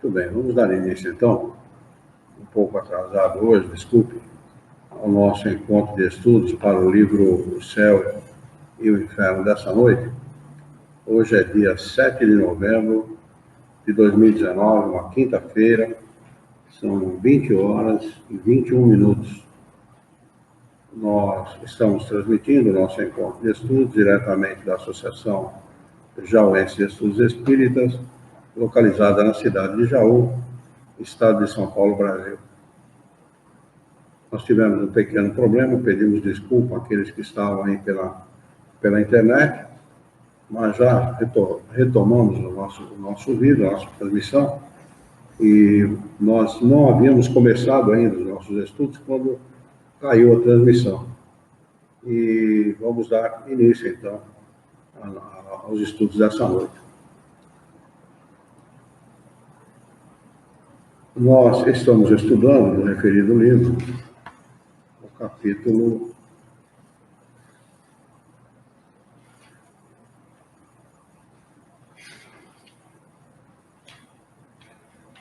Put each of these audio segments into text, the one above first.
Muito bem, vamos dar início então, um pouco atrasado hoje, desculpe, ao nosso encontro de estudos para o livro O Céu e o Inferno dessa noite. Hoje é dia 7 de novembro de 2019, uma quinta-feira, são 20 horas e 21 minutos. Nós estamos transmitindo o nosso encontro de estudos diretamente da Associação Jauense de Estudos Espíritas, localizada na cidade de Jaú, estado de São Paulo, Brasil. Nós tivemos um pequeno problema, pedimos desculpa àqueles que estavam aí pela internet, mas já retomamos o nosso vídeo, a nossa transmissão, e nós não havíamos começado ainda os nossos estudos quando caiu a transmissão. E vamos dar início, então, aos estudos dessa noite. Nós estamos estudando no referido livro o capítulo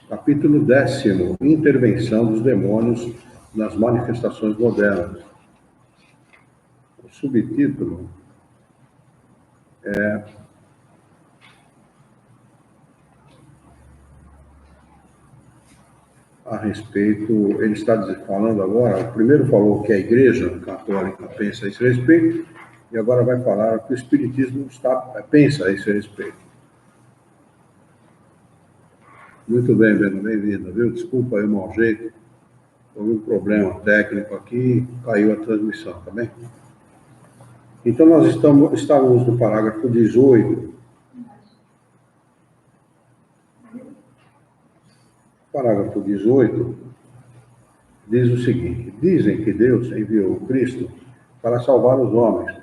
10º, Intervenção dos Demônios nas Manifestações Modernas. O subtítulo é a respeito, ele está falando agora, o primeiro falou que a Igreja Católica pensa a esse respeito, e agora vai falar o que o Espiritismo pensa a esse respeito. Muito bem, Beno, bem-vindo, viu? Desculpa aí o mau jeito, houve um problema técnico aqui, caiu a transmissão, tá bem? Então, nós estávamos no parágrafo 18. Parágrafo 18 diz o seguinte: dizem que Deus enviou o Cristo para salvar os homens,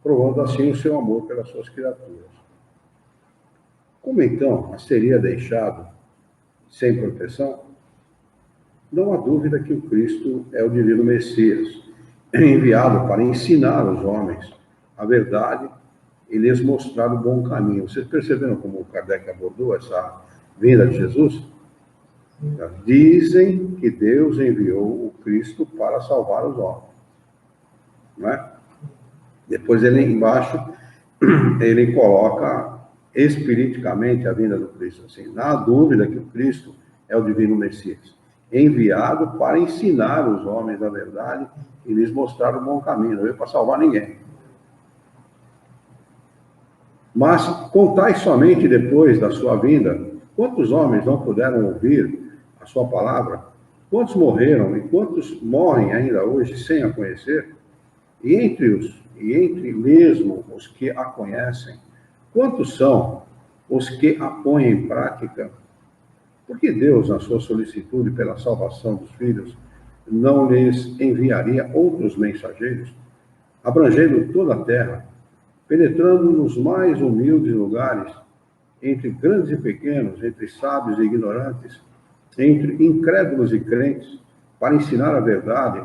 provando assim o seu amor pelas suas criaturas. Como então a seria deixado sem proteção? Não há dúvida que o Cristo é o divino Messias, enviado para ensinar os homens a verdade e lhes mostrar o bom caminho. Vocês perceberam como o Kardec abordou essa vinda de Jesus? Dizem que Deus enviou o Cristo para salvar os homens. Não é? Depois ele embaixo, ele coloca espiriticamente a vinda do Cristo. Assim, não há dúvida que o Cristo é o divino Messias, enviado para ensinar os homens a verdade e lhes mostrar o bom caminho. Não veio para salvar ninguém. Mas contai somente depois da sua vinda, quantos homens não puderam ouvir a sua palavra? Quantos morreram e quantos morrem ainda hoje sem a conhecer? E entre mesmo os que a conhecem, quantos são os que a põem em prática? Porque Deus, na sua solicitude pela salvação dos filhos, não lhes enviaria outros mensageiros, abrangendo toda a terra, penetrando nos mais humildes lugares, entre grandes e pequenos, entre sábios e ignorantes, entre incrédulos e crentes, para ensinar a verdade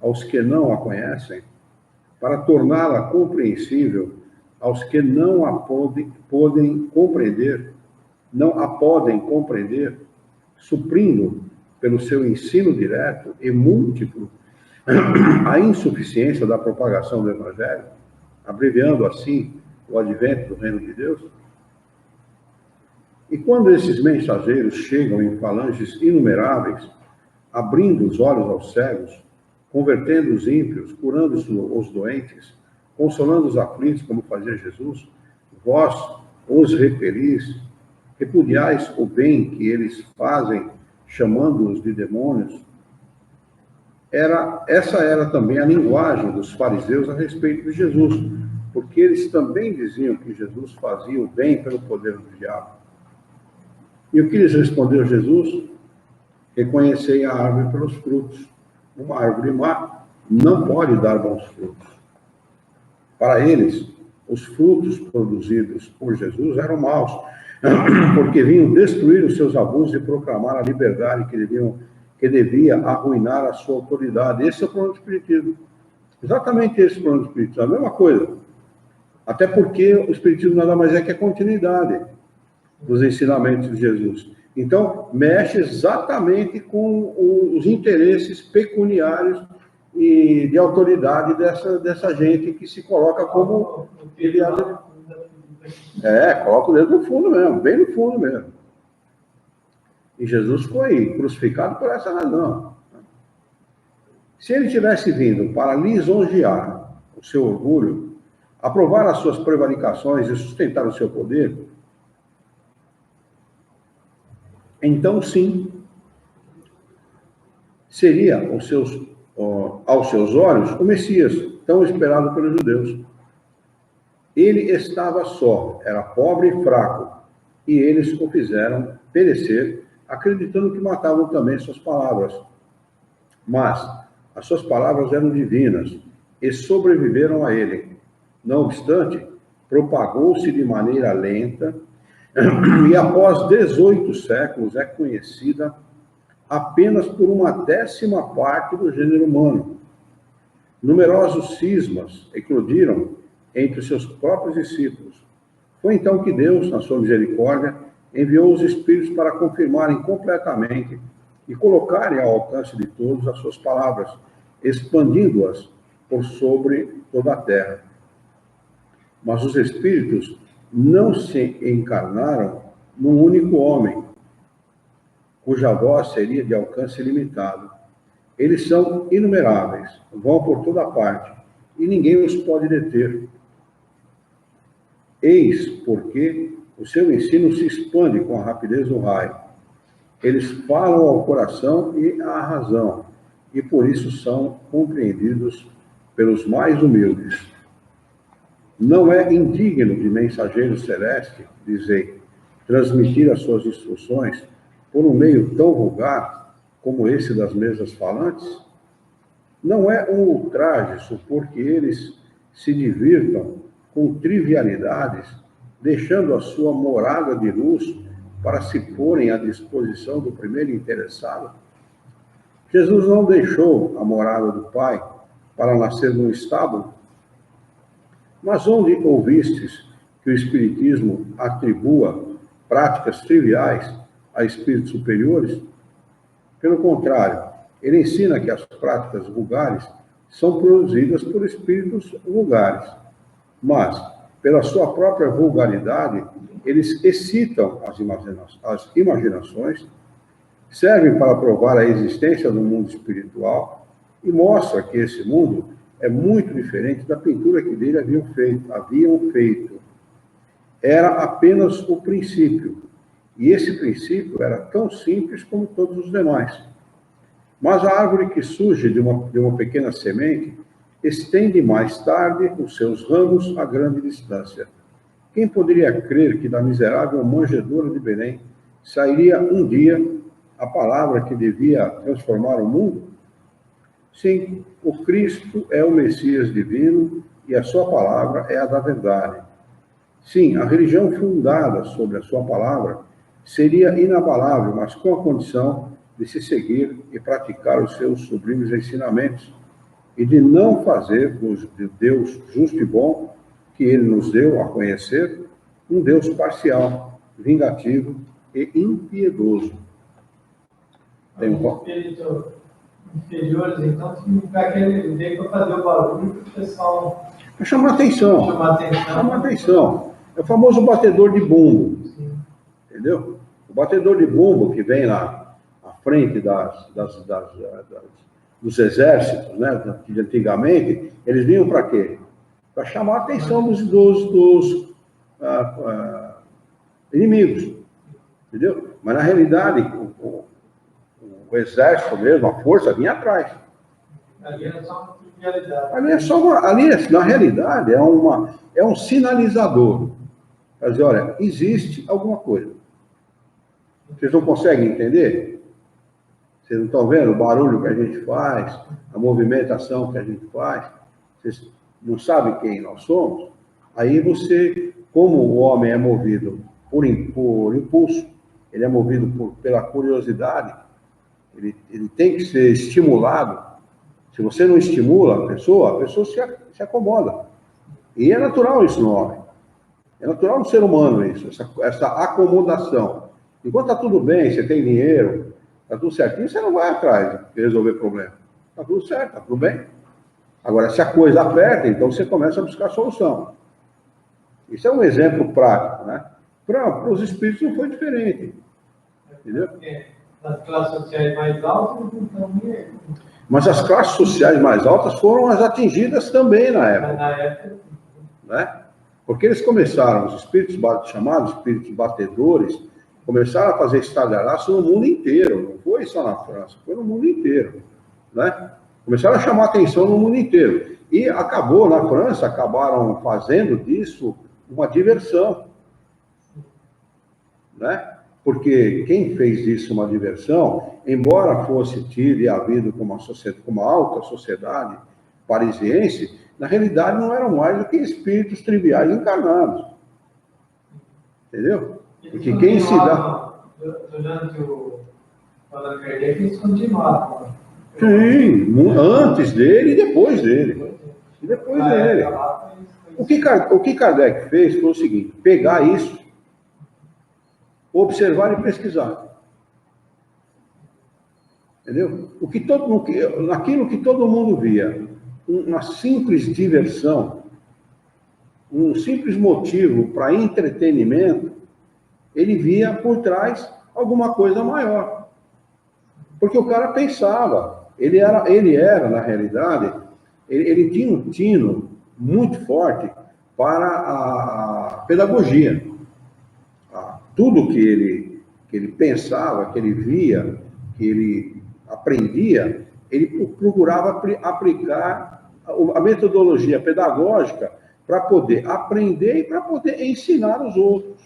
aos que não a conhecem, para torná-la compreensível aos que não a podem compreender, suprindo pelo seu ensino direto e múltiplo a insuficiência da propagação do Evangelho, abreviando assim o advento do reino de Deus? E quando esses mensageiros chegam em falanges inumeráveis, abrindo os olhos aos cegos, convertendo os ímpios, curando os doentes, consolando os aflitos, como fazia Jesus, vós os repelis, repudiais o bem que eles fazem, chamando-os de demônios. Essa era também a linguagem dos fariseus a respeito de Jesus, porque eles também diziam que Jesus fazia o bem pelo poder do diabo. E o que lhes respondeu Jesus? Reconhecei a árvore pelos frutos. Uma árvore má não pode dar bons frutos. Para eles, os frutos produzidos por Jesus eram maus, porque vinham destruir os seus abusos e proclamar a liberdade que devia arruinar a sua autoridade. Esse é o plano do Espiritismo. Exatamente esse plano do Espiritismo. A mesma coisa. Até porque o Espiritismo nada mais é que a continuidade dos ensinamentos de Jesus. Então, mexe exatamente com os interesses pecuniários e de autoridade dessa gente que se coloca como... coloca o dedo no fundo mesmo, bem no fundo mesmo. E Jesus foi crucificado por essa razão. Se ele tivesse vindo para lisonjear o seu orgulho, aprovar as suas prevaricações e sustentar o seu poder, então sim, seria aos seus olhos o Messias, tão esperado pelos judeus. Ele estava só, era pobre e fraco, e eles o fizeram perecer, acreditando que matavam também suas palavras. Mas as suas palavras eram divinas e sobreviveram a ele. Não obstante, propagou-se de maneira lenta e após 18 séculos é conhecida apenas por 1/10 parte do gênero humano. Numerosos cismas eclodiram entre os seus próprios discípulos. Foi então que Deus, na sua misericórdia, enviou os Espíritos para confirmarem completamente e colocarem ao alcance de todos as suas palavras, expandindo-as por sobre toda a terra. Mas os Espíritos não se encarnaram num único homem, cuja voz seria de alcance limitado. Eles são inumeráveis, vão por toda parte, e ninguém os pode deter. Eis porque o seu ensino se expande com a rapidez do raio. Eles falam ao coração e à razão, e por isso são compreendidos pelos mais humildes. Não é indigno de mensageiro celeste, dizei, transmitir as suas instruções por um meio tão vulgar como esse das mesas falantes? Não é um ultraje supor que eles se divirtam com trivialidades, deixando a sua morada de luz para se porem à disposição do primeiro interessado? Jesus não deixou a morada do Pai para nascer num estábulo? Mas onde ouvistes que o Espiritismo atribua práticas triviais a espíritos superiores? Pelo contrário, ele ensina que as práticas vulgares são produzidas por espíritos vulgares, mas, pela sua própria vulgaridade, eles excitam as imaginações, servem para provar a existência do mundo espiritual e mostra que esse mundo é muito diferente da pintura que dele haviam feito. Era apenas o princípio, e esse princípio era tão simples como todos os demais. Mas a árvore que surge de uma pequena semente estende mais tarde os seus ramos a grande distância. Quem poderia crer que da miserável manjedoura de Belém sairia um dia a palavra que devia transformar o mundo? Sim, o Cristo é o Messias divino e a sua palavra é a da verdade. Sim, a religião fundada sobre a sua palavra seria inabalável, mas com a condição de se seguir e praticar os seus sublimes ensinamentos e de não fazer do Deus justo e bom, que ele nos deu a conhecer, um Deus parcial, vingativo e impiedoso. Tem um espírito inferiores, então, significa que ele veio para fazer o barulho para o pessoal... Para chamar atenção. Chamar atenção. É o famoso batedor de bumbo. Sim. Entendeu? O batedor de bumbo que vem lá à frente dos exércitos, né, de antigamente, eles vinham para quê? Para chamar a atenção dos inimigos. Entendeu? Mas, na realidade, o exército mesmo, a força, vinha atrás. Ali é só uma trivialidade. Ali, na realidade, é um sinalizador. Quer dizer, olha, existe alguma coisa. Vocês não conseguem entender? Vocês não estão vendo o barulho que a gente faz, a movimentação que a gente faz? Vocês não sabem quem nós somos? Aí você, como o homem é movido por impulso, ele é movido pela curiosidade, ele tem que ser estimulado. Se você não estimula a pessoa se acomoda. E é natural isso no homem. É natural no ser humano isso, essa acomodação. Enquanto está tudo bem, você tem dinheiro, está tudo certinho, você não vai atrás de resolver problema. Está tudo certo, está tudo bem. Agora, se a coisa aperta, então você começa a buscar solução. Isso é um exemplo prático, né? Para os espíritos não foi diferente. Entendeu? Nas classes sociais mais altas, então... Mas as classes sociais mais altas foram as atingidas também na época. Na época... Né? Porque eles começaram, os espíritos chamados espíritos batedores, começaram a fazer estardalhaço no mundo inteiro. Não foi só na França, foi no mundo inteiro. Né? Começaram a chamar atenção no mundo inteiro. E acabou, na França, acabaram fazendo disso uma diversão. Né? Porque quem fez disso uma diversão, embora fosse tido e havido como uma alta sociedade parisiense, na realidade não eram mais do que espíritos triviais encarnados. Entendeu? Porque quem se dá... Durante o Allan Kardec, eles continuavam. Sim, antes dele e depois dele. E depois dele. O que Kardec fez foi o seguinte, pegar isso, observar e pesquisar. Entendeu? Naquilo que todo mundo via, uma simples diversão, um simples motivo para entretenimento, ele via por trás alguma coisa maior. Porque o cara pensava, ele era na realidade, ele tinha um tino muito forte para a pedagogia. Tudo que ele pensava, que ele via, que ele aprendia, ele procurava aplicar a metodologia pedagógica para poder aprender e para poder ensinar os outros.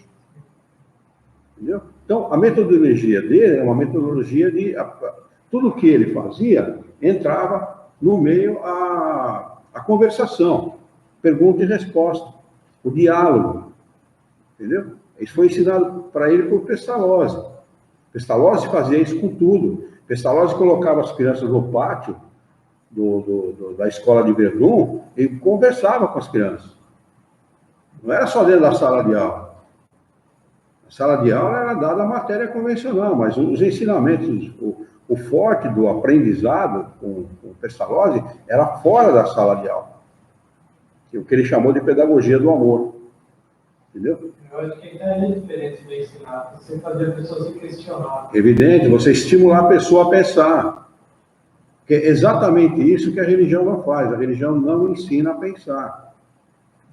Entendeu? Então, a metodologia dele é uma metodologia de... Tudo que ele fazia entrava no meio a conversação, pergunta e resposta, o diálogo. Entendeu? Isso foi ensinado para ele por Pestalozzi. Pestalozzi fazia isso com tudo. Pestalozzi colocava as crianças no pátio da escola de Verdun e conversava com as crianças. Não era só dentro da sala de aula. A sala de aula era dada a matéria convencional, mas os ensinamentos, o forte do aprendizado com Pestalozzi era fora da sala de aula. O que ele chamou de pedagogia do amor. Entendeu? Eu acho que é diferente de ensinar, você fazer a pessoa se questionar. Evidente, você estimular a pessoa a pensar. Que é exatamente isso que a religião não faz. A religião não ensina a pensar.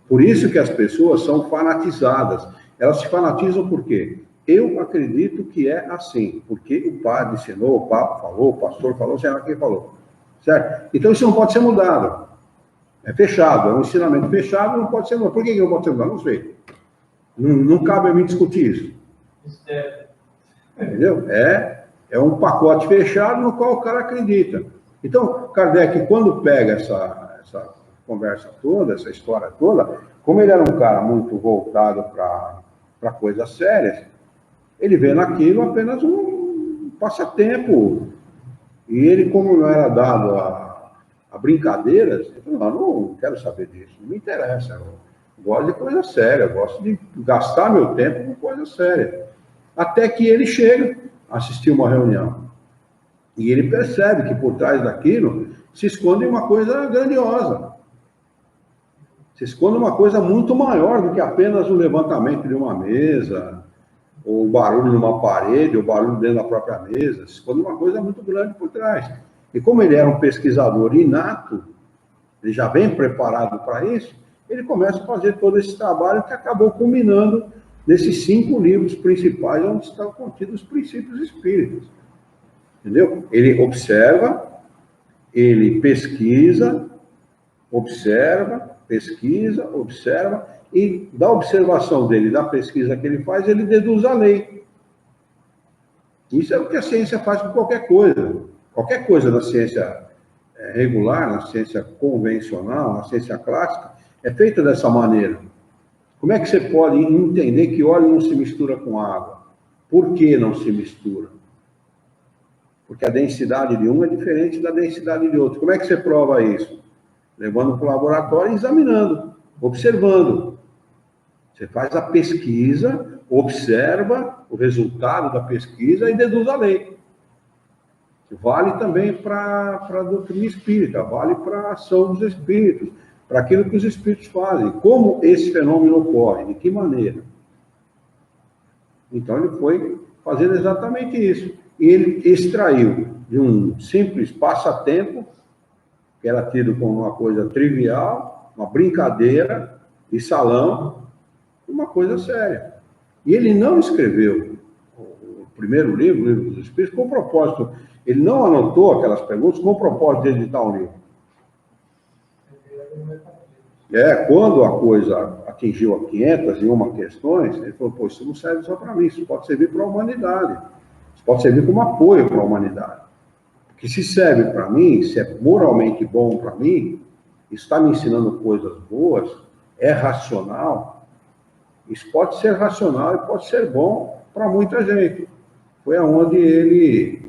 Por isso que as pessoas são fanatizadas. Elas se fanatizam por quê? Eu acredito que é assim, porque o padre ensinou, o Papa falou, o pastor falou, sei lá quem falou. Certo? Então isso não pode ser mudado. É fechado, é um ensinamento fechado, não pode ser mudado. Por que não pode ser mudado? Não sei. Não cabe a mim discutir isso. Entendeu? É um pacote fechado no qual o cara acredita. Então, Kardec, quando pega essa conversa toda, essa história toda, como ele era um cara muito voltado para coisas sérias, ele vê naquilo apenas um passatempo. E ele, como não era dado a brincadeiras, ele falou, não quero saber disso, não me interessa, eu gosto de coisa séria, eu gosto de gastar meu tempo com coisa séria. Até que ele chega a assistir uma reunião. E ele percebe que por trás daquilo se esconde uma coisa grandiosa. Se esconde uma coisa muito maior do que apenas o levantamento de uma mesa, ou o barulho numa parede, ou o barulho dentro da própria mesa. Se esconde uma coisa muito grande por trás. E como ele era um pesquisador inato, ele já vem preparado para isso, ele começa a fazer todo esse trabalho que acabou culminando nesses 5 livros principais, onde estão contidos os princípios espíritas. Entendeu? Ele observa, ele pesquisa, observa, e da observação dele, da pesquisa que ele faz, ele deduz a lei. Isso é o que a ciência faz com qualquer coisa. Qualquer coisa da ciência regular, na ciência convencional, na ciência clássica, é feita dessa maneira. Como é que você pode entender que óleo não se mistura com água? Por que não se mistura? Porque a densidade de um é diferente da densidade de outro. Como é que você prova isso? Levando para o laboratório e examinando, observando. Você faz a pesquisa, observa o resultado da pesquisa e deduz a lei. Vale também para a doutrina espírita, vale para a ação dos espíritos, para aquilo que os espíritos fazem. Como esse fenômeno ocorre, de que maneira? Então ele foi fazendo exatamente isso. E ele extraiu de um simples passatempo, que era tido como uma coisa trivial, uma brincadeira de salão, uma coisa séria. E ele não escreveu o primeiro livro, o Livro dos Espíritos, com propósito. Ele não anotou aquelas perguntas com o propósito de editar um livro. Quando a coisa atingiu a 501 questões, ele falou, pô, isso não serve só para mim, isso pode servir para a humanidade. Isso pode servir como apoio para a humanidade. Porque se serve para mim, se é moralmente bom para mim, está me ensinando coisas boas, é racional, isso pode ser racional e pode ser bom para muita gente. Foi aonde ele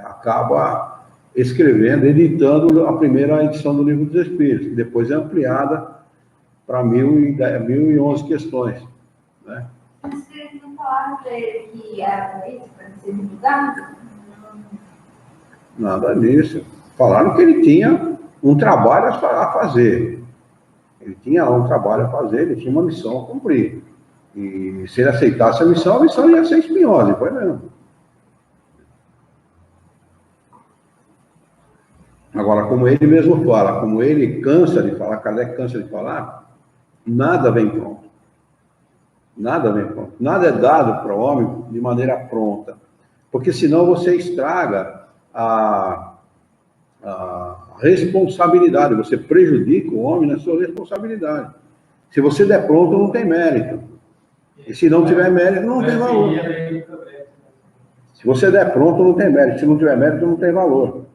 acaba escrevendo, editando a primeira edição do Livro dos Espíritos, que depois é ampliada para 1011 questões. Né? Vocês não falaram para ele que era isso para ser divulgado? Nada disso. Falaram que ele tinha um trabalho a fazer. Ele tinha um trabalho a fazer, ele tinha uma missão a cumprir. E se ele aceitasse a missão ia ser espinhosa, e foi mesmo. Agora, como ele mesmo fala, como ele cansa de falar, Kardec cansa de falar, nada vem pronto. Nada vem pronto. Nada é dado para o homem de maneira pronta. Porque senão você estraga a responsabilidade, você prejudica o homem na sua responsabilidade. Se você der pronto, não tem mérito. E se não tiver mérito, não tem valor. Se você der pronto, não tem mérito. Se não tiver mérito, não tem valor.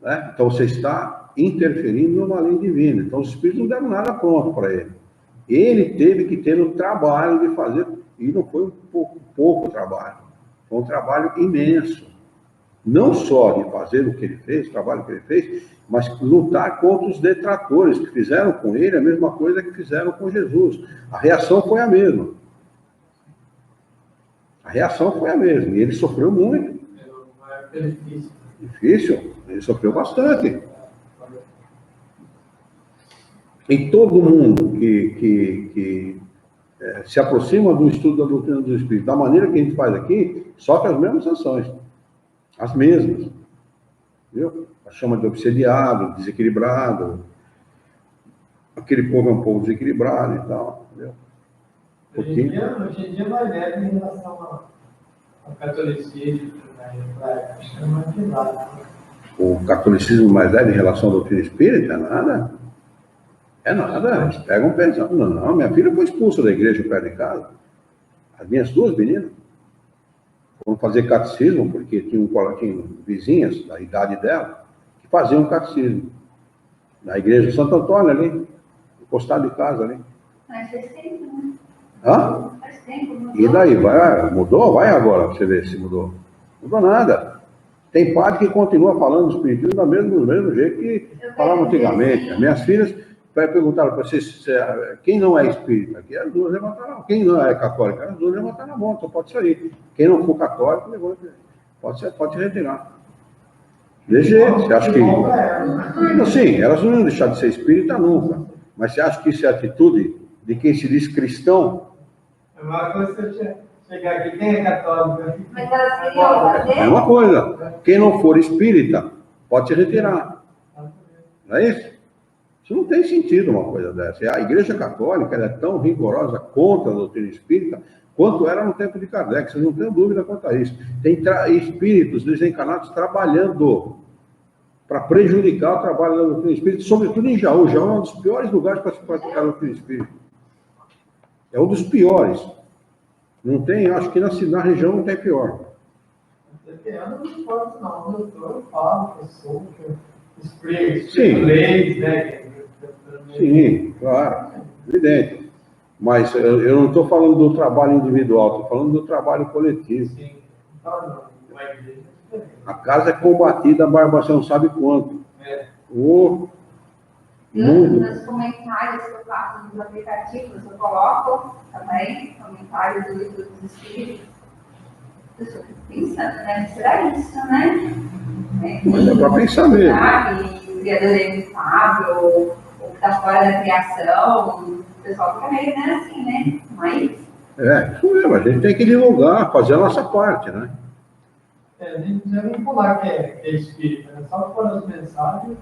Né? Então você está interferindo numa lei divina. Então os espíritos não deram nada pronto para ele. Ele teve que ter o trabalho de fazer, e não foi um pouco trabalho, foi um trabalho imenso. Não só de fazer o que ele fez, o trabalho que ele fez, mas lutar contra os detratores que fizeram com ele a mesma coisa que fizeram com Jesus. A reação foi a mesma. A reação foi a mesma. E ele sofreu muito. Difícil. Ele sofreu bastante. E todo mundo que se aproxima do estudo da doutrina do Espírito, da maneira que a gente faz aqui, sofre as mesmas sanções. As mesmas. Viu? A chama de obsediado, desequilibrado. Aquele povo é um povo desequilibrado e tal. Entendeu? Hoje em dia é mais leve em relação ao catolicismo. Acho que é mais pesado. O catolicismo mais leve em relação à doutrina espírita? Nada. É nada. Eles pegam pesado. Não, minha filha foi expulsa da igreja perto de casa. As minhas duas meninas foram fazer catecismo, porque tinham vizinhas da idade dela que faziam catecismo. Na igreja de Santo Antônio, ali, encostado de casa ali. Mas faz tempo, né? Hã? Faz tempo, mudou. E daí? Mudou? Vai agora pra você ver se mudou. Mudou nada. Tem padre que continua falando do espiritismo do mesmo jeito que falava antigamente. As minhas filhas perguntaram para vocês quem não é espírita aqui, as duas levantaram a mão. Quem não é católico, as duas levantaram a mão, então pode sair. Quem não for católico, levanta. Pode se retirar. De jeito, você acha que... Sim, elas não iam deixar de ser espírita nunca. Mas você acha que isso é atitude de quem se diz cristão? Agora, quando você chegar aqui, quem é católico? Mas elas queriam fazer? É uma coisa. Quem não for espírita, pode se retirar. Não é isso? Isso não tem sentido uma coisa dessa. A Igreja Católica ela é tão rigorosa contra a doutrina espírita quanto era no tempo de Kardec. Vocês não têm dúvida quanto a isso. Tem espíritos desencarnados trabalhando para prejudicar o trabalho da doutrina espírita, sobretudo em Jaú. Jaú é um dos piores lugares para se praticar a doutrina espírita. É um dos piores. Não tem, acho que na região não tem pior. Eu não importa, não. O doutor fala, professor, explica Sim. leis, né? Sim, claro, evidente. Mas eu não estou falando do trabalho individual, estou falando do trabalho coletivo. Sim. Não, uma igreja é diferente. A casa é combatida, a barba você não sabe quanto. É. Oh, Nos comentários que eu faço nos aplicativos, eu coloco também comentários do livro dos Espíritos. Eu estou pensando, né? Será isso, né? Mas é para pensar mesmo. O criador é imutável, ou que está fora da criação, o pessoal fica meio, né, assim, né? Mas... Isso mesmo, a gente tem que divulgar, fazer a nossa parte, né? A gente não precisa nem falar que é espírita, é só pôr as mensagens.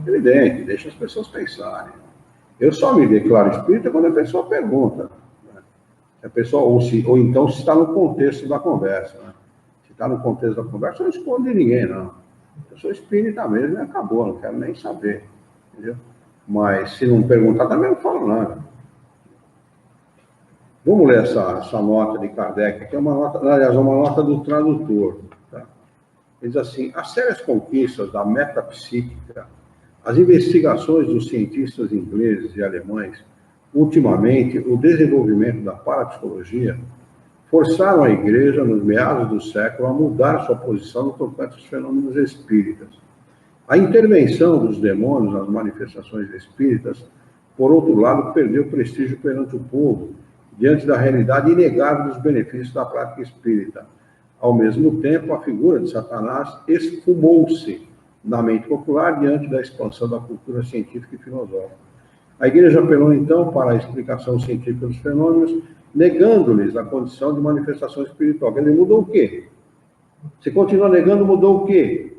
Evidente, deixa as pessoas pensarem. Eu só me declaro espírita quando a pessoa pergunta. Né? A pessoa, ou então se está no contexto da conversa. Né? Se está no contexto da conversa, eu não escondo de ninguém, não. Eu sou espírita mesmo e acabou, não quero nem saber. Entendeu? Mas se não perguntar, também não falo nada. Vamos ler essa nota de Kardec, que é uma nota, aliás, uma nota do tradutor. Tá? Ele diz assim: as sérias conquistas da metapsíquica, as investigações dos cientistas ingleses e alemães, ultimamente o desenvolvimento da parapsicologia, forçaram a Igreja, nos meados do século, a mudar sua posição no tocante aos fenômenos espíritas. A intervenção dos demônios nas manifestações espíritas, por outro lado, perdeu prestígio perante o povo, diante da realidade inegável dos benefícios da prática espírita. Ao mesmo tempo, a figura de Satanás esfumou-se na mente popular diante da expansão da cultura científica e filosófica. A Igreja apelou, então, para a explicação científica dos fenômenos, negando-lhes a condição de manifestação espiritual. Ele mudou o quê? Se continua negando, mudou o quê?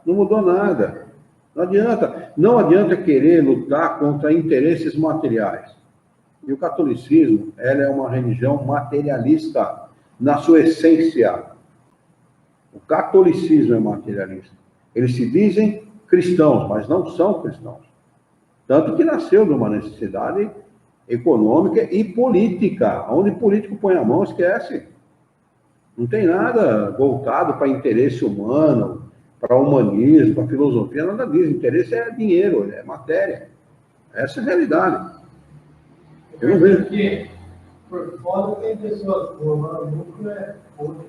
Não mudou nada. Não adianta querer lutar contra interesses materiais. E o catolicismo, ela é uma religião materialista na sua essência. O catolicismo é materialista. Eles se dizem cristãos, mas não são cristãos. Tanto que nasceu de uma necessidade econômica e política. Onde o político põe a mão, esquece. Não tem nada voltado para interesse humano, para humanismo, para filosofia, nada disso. O interesse é dinheiro, é matéria. Essa é a realidade. Eu não vejo. Porque por fora tem pessoas boas, o núcleo é outro.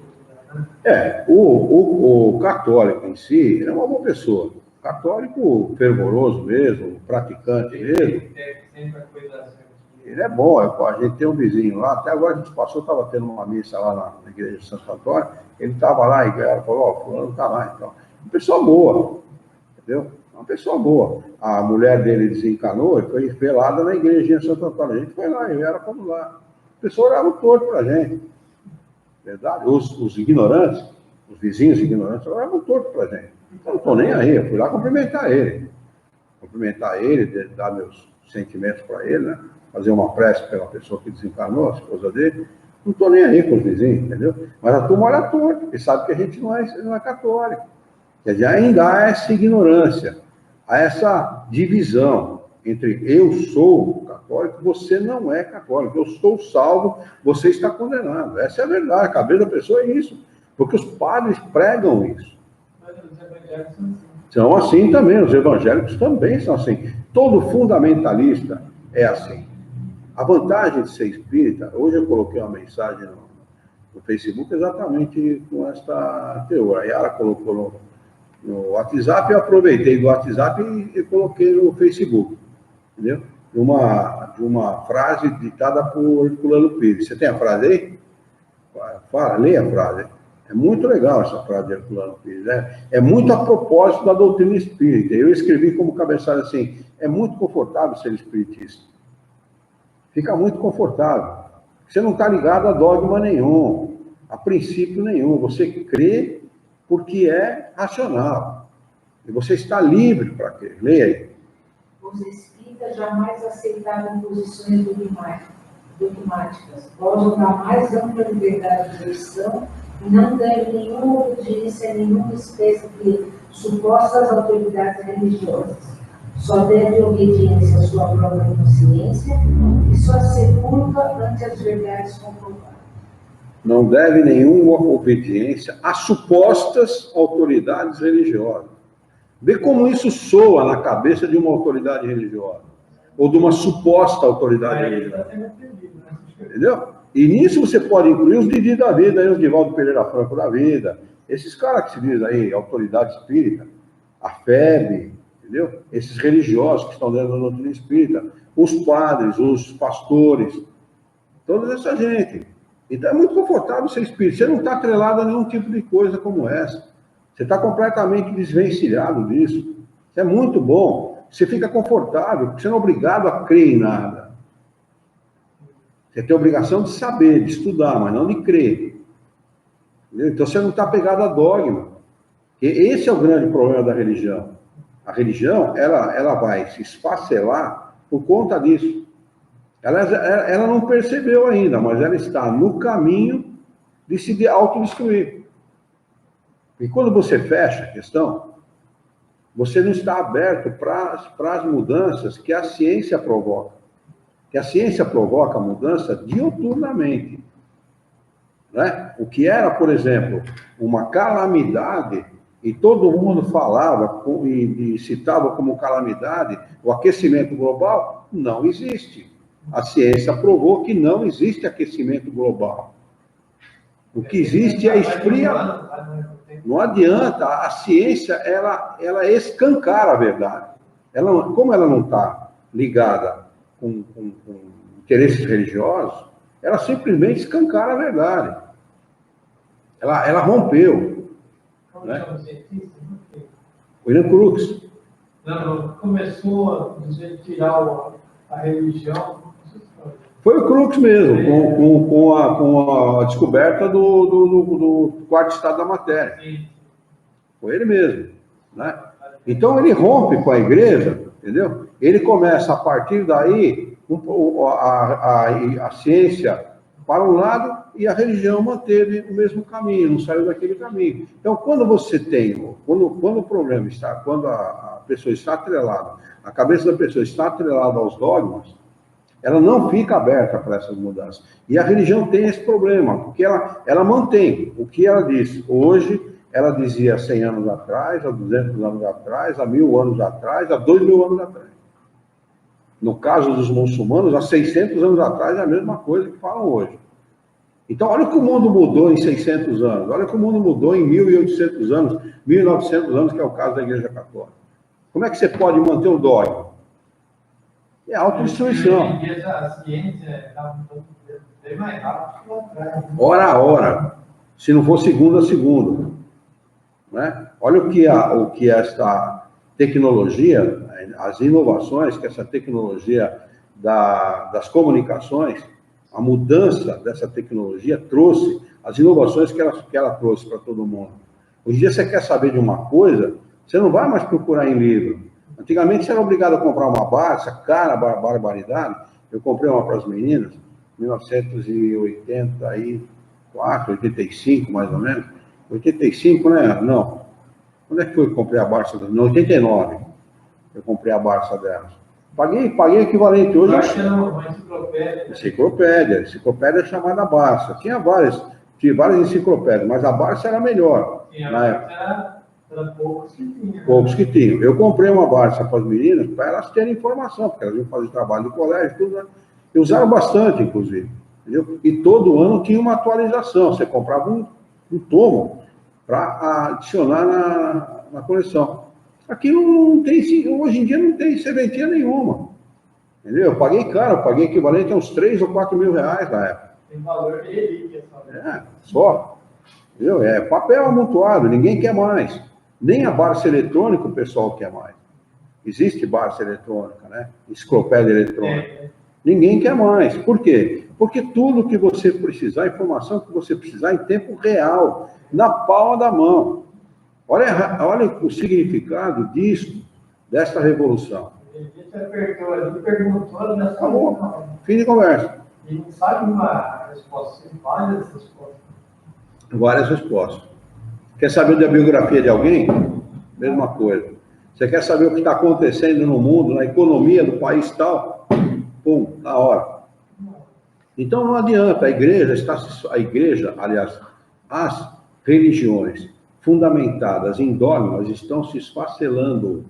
Né? O católico em si é uma boa pessoa. Católico fervoroso mesmo, praticante mesmo. Ele é bom. A gente tem um vizinho lá, até agora a gente passou, estava tendo uma missa lá na igreja de Santo Antônio, ele estava lá e ela falou: fulano está lá. Então, uma pessoa boa, entendeu? Uma pessoa boa. A mulher dele desencanou e foi velada na igrejinha de Santo Antônio. A gente foi lá, e era como lá. A pessoa olhava torto para a gente. Verdade? Os ignorantes, os vizinhos ignorantes, olhavam torto para a gente. Eu não estou nem aí, eu fui lá cumprimentar ele. Dar meus sentimentos para ele, né? Fazer uma prece pela pessoa que desencarnou, a esposa dele. Não estou nem aí com os vizinhos, entendeu? Mas a turma olha torto, porque sabe que a gente não é católico. Quer dizer, ainda há essa ignorância, há essa divisão entre eu sou católico, você não é católico, eu estou salvo, você está condenado. Essa é a verdade, a cabeça da pessoa é isso. Porque os padres pregam isso. Mas os evangélicos são assim. São assim também, os evangélicos também são assim. Todo fundamentalista é assim. A vantagem de ser espírita, hoje eu coloquei uma mensagem no Facebook exatamente com esta teoria. A Yara colocou no WhatsApp, eu aproveitei do WhatsApp e coloquei no Facebook, entendeu? De uma frase ditada por Herculano Pires. Você tem a frase aí? Fala, leia a frase. É muito legal essa frase de Herculano Pires. É muito a propósito da doutrina espírita. Eu escrevi como cabeçalho assim: é muito confortável ser espiritista. Fica muito confortável. Você não está ligado a dogma nenhum, a princípio nenhum. Você crê porque é racional. E você está livre para crer. Leia aí. Os espíritas jamais aceitaram posições dogmáticas. Gozam da mais ampla liberdade de eleição e não devem nenhuma obediência a nenhuma espécie de supostas autoridades religiosas. Só deve obediência à sua própria consciência e sua sepulta ante as verdades comprovadas. Não deve nenhuma obediência a supostas autoridades religiosas. Vê como isso soa na cabeça de uma autoridade religiosa, ou de uma suposta autoridade religiosa. Entendeu? E nisso você pode incluir os Didi da vida, aí, os Divaldo Pereira Franco da vida, esses caras que se dizem aí, autoridade espírita, a FEB, entendeu? Esses religiosos que estão dentro da doutrina espírita, os padres, os pastores, toda essa gente. Então é muito confortável ser espírita. Você não está atrelado a nenhum tipo de coisa como essa. Você está completamente desvencilhado disso. Isso é muito bom. Você fica confortável, porque você não é obrigado a crer em nada. Você tem a obrigação de saber, de estudar, mas não de crer. Entendeu? Então você não está pegado a dogma. E esse é o grande problema da religião. A religião, ela vai se esfacelar por conta disso. Ela não percebeu ainda, mas ela está no caminho de se autodestruir. E quando você fecha a questão, você não está aberto para as mudanças que a ciência provoca. Que a ciência provoca a mudança diuturnamente. Né? O que era, por exemplo, uma calamidade, e todo mundo falava e citava como calamidade o aquecimento global, não existe. A ciência provou que não existe aquecimento global. O que existe é esfriamento. Não adianta, a ciência, ela escancara a verdade. Como ela não está ligada com interesses religiosos, ela simplesmente escancara a verdade. Ela rompeu. Como né? chama o cientista? William Crookes. Não, começou a tirar a religião. Foi o Crookes mesmo, com a descoberta do quarto estado da matéria. Sim. Foi ele mesmo. Né? Então ele rompe com a igreja, entendeu? Ele começa a partir daí a ciência para um lado e a religião manteve o mesmo caminho, não saiu daquele caminho. Então, quando o problema está, quando a pessoa está atrelada, a cabeça da pessoa está atrelada aos dogmas, ela não fica aberta para essas mudanças. E a religião tem esse problema, porque ela mantém o que ela diz. Hoje, ela dizia 100 anos atrás, há 200 anos atrás, há 1000 anos atrás, há 2000 anos atrás. No caso dos muçulmanos, há 600 anos atrás é a mesma coisa que falam hoje. Então, olha o que o mundo mudou em 600 anos, olha o que o mundo mudou em 1800 anos, 1900 anos, que é o caso da Igreja Católica. Como é que você pode manter o dogma? É autodestruição. A ciência está bem mais rápido que lá atrás. Hora a hora, se não for segunda a segunda. Né? Olha o que esta tecnologia, as inovações que essa tecnologia das comunicações, a mudança dessa tecnologia trouxe, as inovações que ela trouxe para todo mundo. Hoje em dia você quer saber de uma coisa, você não vai mais procurar em livro. Antigamente você era obrigado a comprar uma Barça, cara, barbaridade. Eu comprei uma para as meninas, em 1984, 85 mais ou menos. 85, né? Não. Quando é que foi que eu comprei a Barça? Em 89. Eu comprei a Barça delas. Paguei equivalente hoje. Eu acho que era uma enciclopédia. Enciclopédia chamada Barça. Tinha várias enciclopédias, mas a Barça era melhor. Na época. Era poucos que tinham. Poucos que tinham. Eu comprei uma Barça para as meninas para elas terem informação, porque elas iam fazer trabalho no colégio, tudo, né? E usaram bastante, inclusive. Entendeu? E todo ano tinha uma atualização. Você comprava um tomo para adicionar na coleção. Aqui não tem, hoje em dia não tem serventia nenhuma. Entendeu? Eu paguei caro, eu paguei equivalente a uns 3 ou 4 mil reais na época. Tem valor de relíquia só. Só. Entendeu? É papel amontoado, ninguém quer mais. Nem a Barça eletrônica o pessoal quer mais. Existe Barça eletrônica, né? Enciclopédia eletrônica. Ninguém quer mais. Por quê? Porque tudo que você precisar, informação que você precisar em tempo real, na palma da mão. Olha o significado disso, desta revolução. Ele apertou ali, perguntou nessa. Acabou. Fim de conversa. E não sabe uma resposta, tem várias respostas. Várias respostas. Quer saber da biografia de alguém? Mesma coisa. Você quer saber o que está acontecendo no mundo, na economia do país tal? Pum, na hora. Então não adianta, aliás, as religiões fundamentadas em dogmas estão se esfacelando.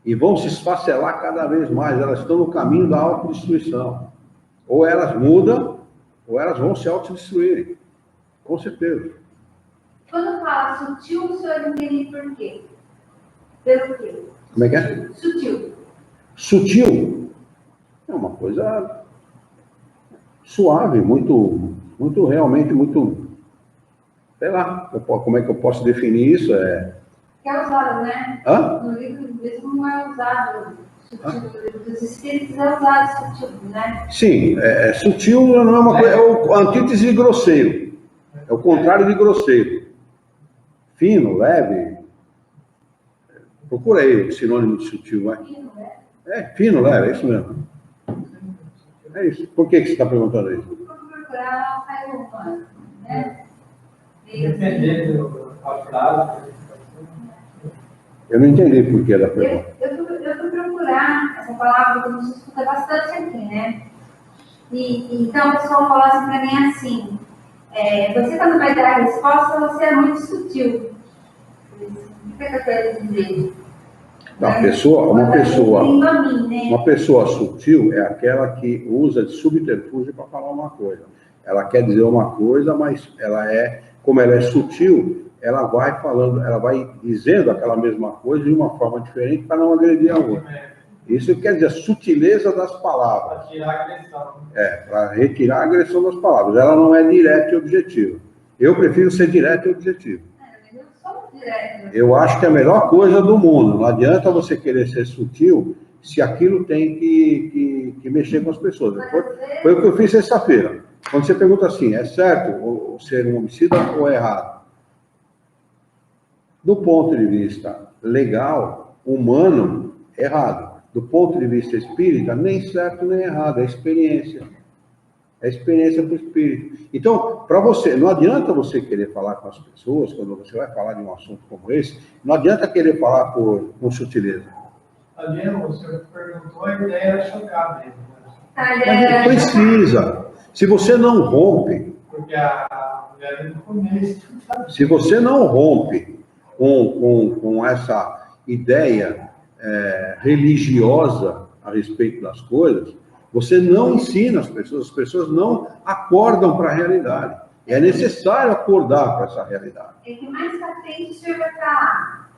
E vão se esfacelar cada vez mais, elas estão no caminho da autodestruição. Ou elas mudam, ou elas vão se autodestruírem. Com certeza. Quando fala sutil, o senhor entende por quê? Pelo quê? Como é que é? Sutil. Sutil é uma coisa suave, muito realmente muito, sei lá, como é que eu posso definir isso? Que é usado, né? Hã? No livro mesmo não é usado sutil, no livro dos espíritos é usado sutil, né? Sim, sutil não é uma coisa, é o antítese de grosseiro, é o contrário de grosseiro. Fino, leve, procura aí o sinônimo de sutil, vai. Fino, né? Fino, leve, é isso mesmo. É isso. Por que você está perguntando isso? Vou procurar sair humano, né? Dependendo da frase. Eu não entendi por que da pergunta. Eu fui procurar essa palavra que a gente escuta bastante aqui, né? E então o pessoal fala assim para mim assim, você quando vai dar a resposta, você é muito sutil. O que eu quero dizer? Uma pessoa sutil é aquela que usa de subterfúgio para falar uma coisa. Ela quer dizer uma coisa, mas como ela é sutil, ela vai falando, ela vai dizendo aquela mesma coisa de uma forma diferente para não agredir a outra. Isso quer dizer sutileza das palavras. Para tirar a agressão. Para retirar a agressão das palavras. Ela não é direta e objetiva. Eu prefiro ser direto e objetivo. Eu acho que é a melhor coisa do mundo. Não adianta você querer ser sutil se aquilo tem que mexer com as pessoas. Foi o que eu fiz sexta-feira. Quando você pergunta assim, é certo ser um homicida ou é errado? Do ponto de vista legal, humano, errado. Do ponto de vista espírita, nem certo nem errado, é experiência. É experiência para o espírito. Então, para você, não adianta você querer falar com as pessoas, quando você vai falar de um assunto como esse, não adianta querer falar com sutileza. Ali, o senhor perguntou, a ideia era chocar mesmo. Mas precisa. Se você não rompe, porque a mulher no começo. Se você não rompe com essa ideia religiosa a respeito das coisas, você não ensina as pessoas não acordam para a realidade. É necessário acordar para essa realidade. É que mais para frente o senhor vai falar.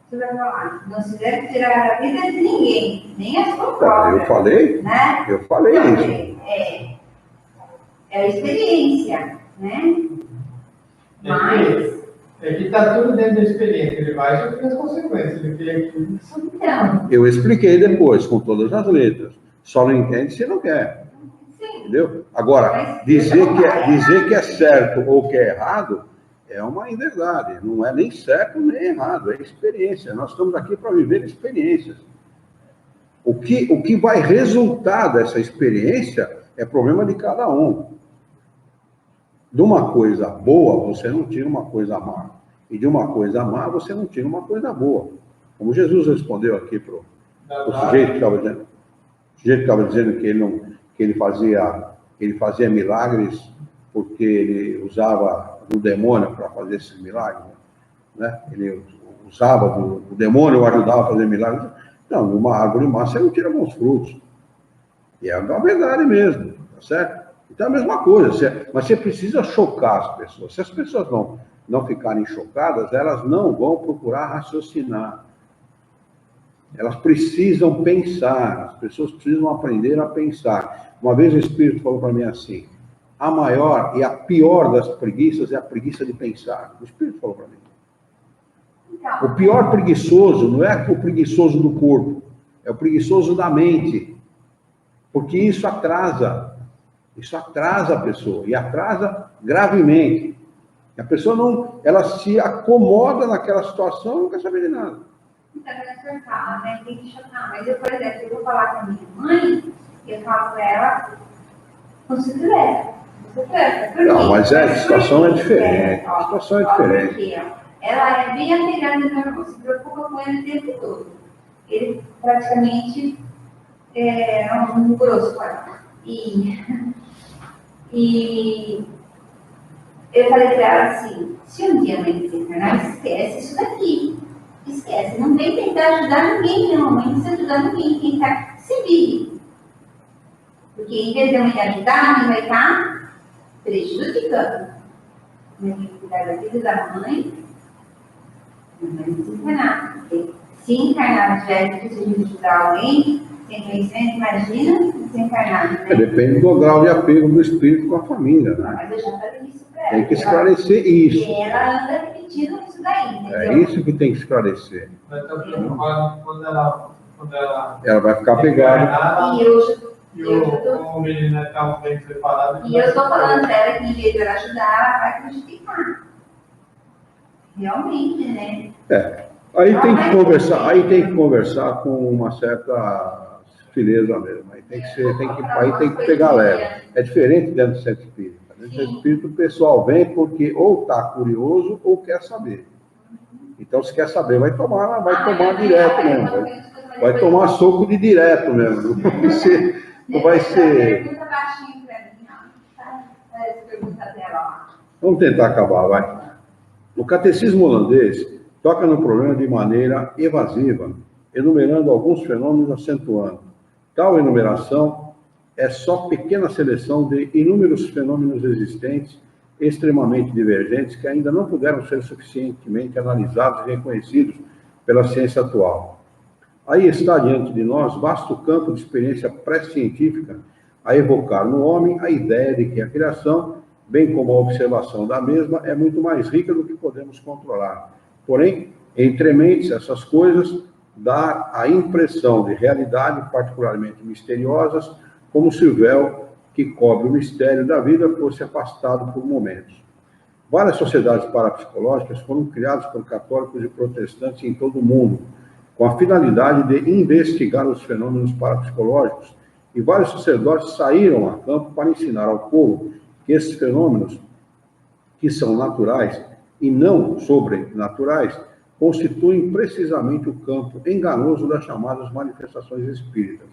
O senhor vai falar, não se deve tirar a vida de ninguém, nem a sua própria. Eu falei? Né? Eu falei então, isso. É a experiência, né? Mas... É que está tudo dentro da experiência, ele vai sofrer as consequências. Ele vê aquilo. Então... Eu expliquei depois, com todas as letras. Só não entende se não quer. Sim. Entendeu? Agora, dizer que é certo ou que é errado é uma inverdade. Não é nem certo nem errado, é experiência. Nós estamos aqui para viver experiências. O que vai resultar dessa experiência é problema de cada um. De uma coisa boa, você não tira uma coisa má. E de uma coisa má, você não tira uma coisa boa. Como Jesus respondeu aqui para o sujeito que estava dizendo. O sujeito estava dizendo que ele fazia milagres porque ele usava o demônio para fazer esses milagres. Né? Ele usava do demônio, o ajudava a fazer milagres. Não, numa árvore má você não tira bons frutos. E é uma verdade mesmo, tá certo? Então é a mesma coisa, mas você precisa chocar as pessoas. Se as pessoas não ficarem chocadas, elas não vão procurar raciocinar. Elas precisam pensar, as pessoas precisam aprender a pensar. Uma vez o Espírito falou para mim assim, a maior e a pior das preguiças é a preguiça de pensar. O Espírito falou para mim. O pior preguiçoso não é o preguiçoso do corpo, é o preguiçoso da mente. Porque isso atrasa a pessoa, e atrasa gravemente. A pessoa ela se acomoda naquela situação e não quer saber de nada. Então, eu falo, né? Tem que chocar. Mas eu, por exemplo, eu vou falar com a minha mãe, eu falo para ela, você quiser. Não, mas a situação é diferente. A situação é diferente. Porque, ela é bem apegada no meu irmão, se preocupa com ele o tempo todo. Ele praticamente é um grosso com ela. E eu falei para ela assim, se um dia a mãe desencarnar, esquece isso daqui. Esquece, não vem tentar ajudar ninguém, não. Não precisa ajudar ninguém, tentar se vire. Porque em vez de a mãe ajudar, a mãe vai estar prejudicando. A mãe tem que cuidar da vida da mãe, não vai desencarnar. Porque Se encarnado já é difícil de ajudar alguém, sem conhecimento, imagina desencarnado, né? Depende do grau de apego do espírito com a família, né? Mas eu já falei isso para ela. Tem que esclarecer isso. E ela anda repetindo isso daí, entendeu? É isso que tem que esclarecer. Vai estar preocupado quando ela Ela vai ficar pegada. E eu como o menino está bem preparado. E eu estou falando para ela que em vez de ela ajudar, ela vai prejudicar. Realmente, né? Aí tem que conversar com uma certa fireza mesmo. Aí tem que pegar leve. É diferente dentro do centro espírita. Dentro do centro espírita o pessoal vem porque ou está curioso ou quer saber. Então, se quer saber, vai tomar direto mesmo. Vai tomar soco de direto mesmo. Não vai ser. Pergunta baixinho para mim, ó. Essa pergunta dela, ó. Vamos tentar acabar, vai. O catecismo holandês toca no problema de maneira evasiva, enumerando alguns fenômenos, acentuando. Tal enumeração é só pequena seleção de inúmeros fenômenos existentes, extremamente divergentes, que ainda não puderam ser suficientemente analisados e reconhecidos pela ciência atual. Aí está diante de nós vasto campo de experiência pré-científica a evocar no homem a ideia de que a criação, bem como a observação da mesma, é muito mais rica do que podemos controlar. Porém, entre mentes, essas coisas dá a impressão de realidade particularmente misteriosas, como se o véu que cobre o mistério da vida fosse afastado por momentos. Várias sociedades parapsicológicas foram criadas por católicos e protestantes em todo o mundo, com a finalidade de investigar os fenômenos parapsicológicos, e vários sacerdotes saíram a campo para ensinar ao povo que esses fenômenos, que são naturais e não sobrenaturais, constituem precisamente o campo enganoso das chamadas manifestações espíritas.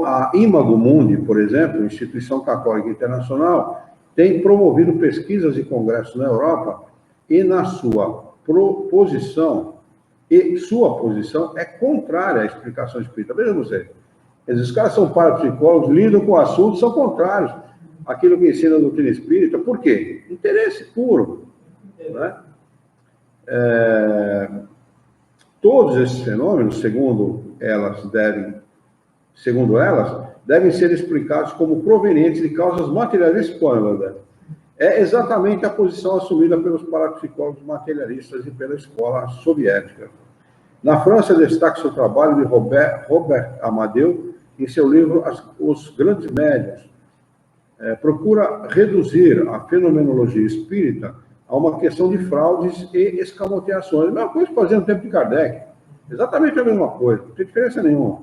A Imago Mundi, por exemplo, instituição católica internacional, tem promovido pesquisas e congressos na Europa e na sua posição é contrária à explicação espírita. Veja você, os caras são parapsicólogos, lidam com assuntos, são contrários àquilo que ensina a doutrina espírita. Por quê? Interesse puro. Né? Todos esses fenômenos, segundo elas, devem ser explicados como provenientes de causas materialistas. É exatamente a posição assumida pelos parapsicólogos materialistas e pela escola soviética. Na França, destaca-se o trabalho de Robert Amadeu em seu livro Os Grandes Médiuns. Procura reduzir a fenomenologia espírita a uma questão de fraudes e escamoteações. A mesma coisa que fazia no tempo de Kardec. Exatamente a mesma coisa, não tem diferença nenhuma.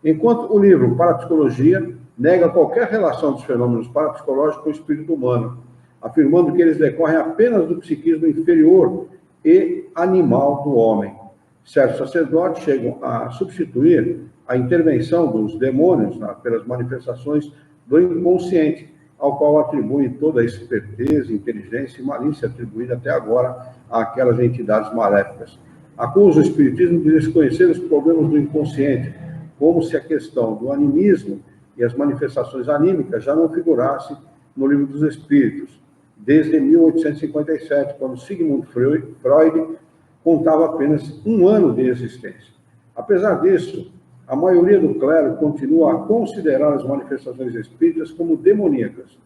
Enquanto o livro Parapsicologia nega qualquer relação dos fenômenos parapsicológicos com o espírito humano, afirmando que eles decorrem apenas do psiquismo inferior e animal do homem. Certos sacerdotes chegam a substituir a intervenção dos demônios pelas manifestações do inconsciente, ao qual atribuem toda a esperteza, inteligência e malícia atribuída até agora àquelas entidades maléficas. Acusa o espiritismo de desconhecer os problemas do inconsciente, como se a questão do animismo e as manifestações anímicas já não figurassem no Livro dos Espíritos, desde 1857, quando Sigmund Freud contava apenas 1 ano de existência. Apesar disso, a maioria do clero continua a considerar as manifestações espíritas como demoníacas.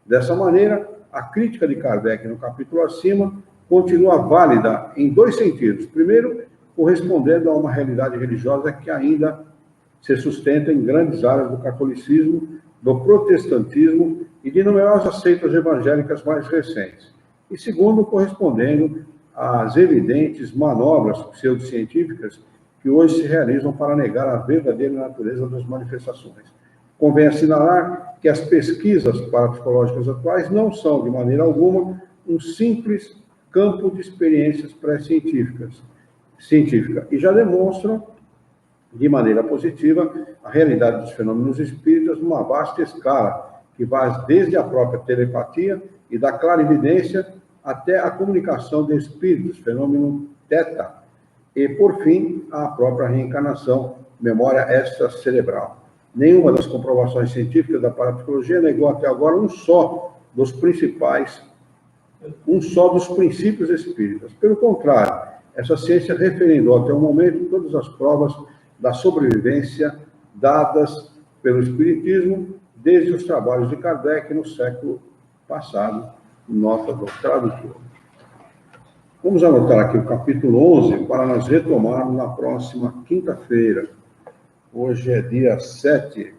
Dessa maneira, a crítica de Kardec no capítulo acima continua válida em 2 sentidos. Primeiro, correspondendo a uma realidade religiosa que ainda se sustenta em grandes áreas do catolicismo, do protestantismo e de numerosas seitas evangélicas mais recentes. E segundo, correspondendo às evidentes manobras pseudocientíficas que hoje se realizam para negar a verdadeira natureza das manifestações. Convém assinalar que as pesquisas parapsicológicas atuais não são, de maneira alguma, um simples campo de experiências pré-científica, e já demonstram, de maneira positiva, a realidade dos fenômenos espíritas numa vasta escala, que vai desde a própria telepatia e da clarividência até a comunicação de espíritos, fenômeno teta, e, por fim, a própria reencarnação, memória extracerebral. Nenhuma das comprovações científicas da parapsicologia negou até agora um só dos princípios espíritas. Pelo contrário, Essa ciência referendou até o momento todas as provas da sobrevivência dadas pelo Espiritismo desde os trabalhos de Kardec no século passado, nota do tradutor. Vamos anotar aqui o capítulo 11 para nós retomarmos na próxima quinta-feira. Hoje é dia 7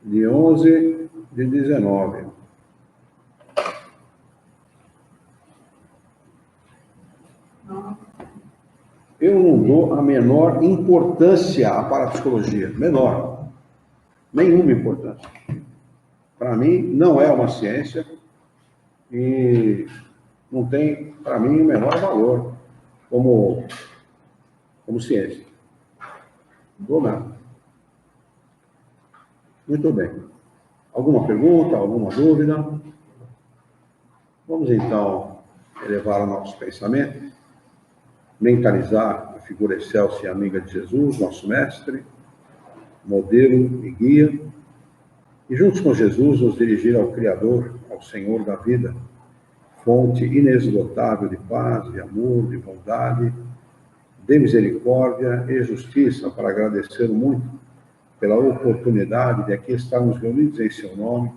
de 11 de 19. Eu não dou a menor importância à parapsicologia, menor, nenhuma importância. Para mim, não é uma ciência e não tem, para mim, o menor valor como ciência. Não dou nada. Muito bem. Alguma pergunta, alguma dúvida? Vamos, então, elevar o nosso pensamento, mentalizar a figura excelsa e amiga de Jesus, nosso mestre, modelo e guia, e juntos com Jesus nos dirigir ao Criador, ao Senhor da vida, fonte inesgotável de paz, de amor, de bondade, de misericórdia e justiça, para agradecer muito pela oportunidade de aqui estarmos reunidos em seu nome,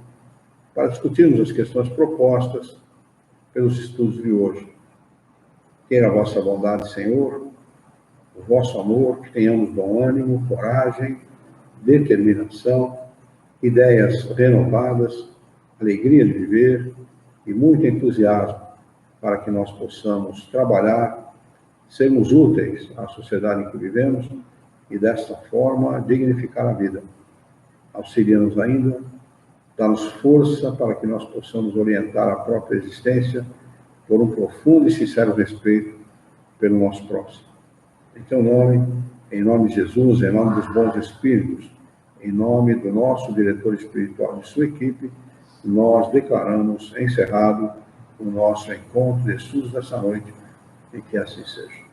para discutirmos as questões propostas pelos estudos de hoje. Queira a vossa bondade, Senhor, o vosso amor, que tenhamos bom ânimo, coragem, determinação, ideias renovadas, alegria de viver e muito entusiasmo para que nós possamos trabalhar, sermos úteis à sociedade em que vivemos e, desta forma, dignificar a vida. Auxilia-nos ainda, dá-nos força para que nós possamos orientar a própria existência por um profundo e sincero respeito pelo nosso próximo. Em teu nome, em nome de Jesus, em nome dos bons espíritos, em nome do nosso diretor espiritual e sua equipe, nós declaramos encerrado o nosso encontro de estudos dessa noite, e que assim seja.